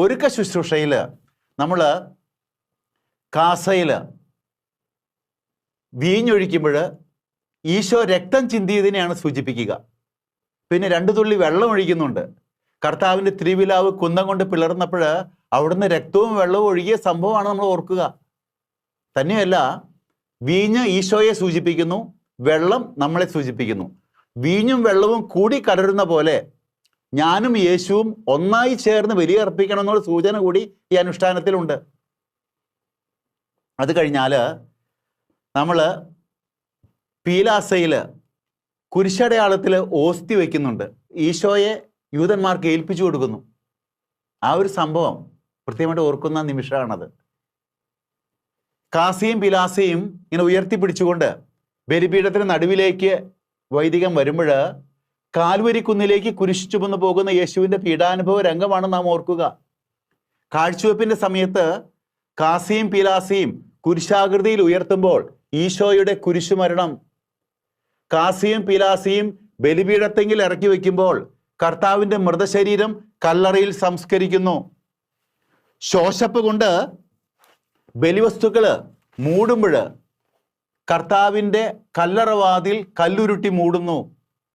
ഒരുക്ക ശുശ്രൂഷയിൽ നമ്മൾ കാസയിൽ വീഞ്ഞൊഴിക്കുമ്പോൾ ഈശോ രക്തം ചിന്തിയതിനെയാണ് സൂചിപ്പിക്കുക. പിന്നെ 2 തുള്ളി വെള്ളം ഒഴിക്കുന്നുണ്ട്. കർത്താവിൻ്റെ തിരുവിലാവ് കുന്തം കൊണ്ട് പിളർന്നപ്പോൾ അവിടുന്ന് രക്തവും വെള്ളവും ഒഴുകിയ സംഭവമാണ് നമ്മൾ ഓർക്കുക. തന്നെയല്ല, വീഞ്ഞ് ഈശോയെ സൂചിപ്പിക്കുന്നു, വെള്ളം നമ്മളെ സൂചിപ്പിക്കുന്നു. വീഞ്ഞും വെള്ളവും കൂടി കലരുന്ന പോലെ ഞാനും യേശുവും ഒന്നായി ചേർന്ന് ബലിയർപ്പിക്കണം എന്നുള്ള സൂചന കൂടി ഈ അനുഷ്ഠാനത്തിലുണ്ട്. അത് കഴിഞ്ഞാൽ നമ്മൾ പീലാസയിൽ കുരിശടയാളത്തിൽ ഓസ്തി വയ്ക്കുന്നുണ്ട്. ഈശോയെ യൂതന്മാർക്ക് ഏൽപ്പിച്ചു കൊടുക്കുന്നു. ആ ഒരു സംഭവം കൃത്യമായിട്ട് ഓർക്കുന്ന നിമിഷമാണത്. കാസിയും പിലാസയും ഇങ്ങനെ ഉയർത്തിപ്പിടിച്ചുകൊണ്ട് ബലിപീഠത്തിന് നടുവിലേക്ക് വൈദികം വരുമ്പോൾ കാൽവരി കുന്നിലേക്ക് കുരിശു ചുമന്ന് പോകുന്ന യേശുവിൻ്റെ പീഡാനുഭവ രംഗമാണ് നാം ഓർക്കുക. കാഴ്ചവെപ്പിൻ്റെ സമയത്ത് കാസിയും പിലാസയും കുരിശാകൃതിയിൽ ഉയർത്തുമ്പോൾ ഈശോയുടെ കുരിശുമരണം, കാസിയും പിലാസിയും ബലിപീഠത്തെങ്കിൽ ഇറക്കി വയ്ക്കുമ്പോൾ കർത്താവിൻ്റെ മൃതശരീരം കല്ലറയിൽ സംസ്കരിക്കുന്നു. ശോശപ്പ് കൊണ്ട് ബലിവസ്തുക്കൾ മൂടുമ്പോൾ കർത്താവിൻ്റെ കല്ലറവാതിൽ കല്ലുരുട്ടി മൂടുന്നു.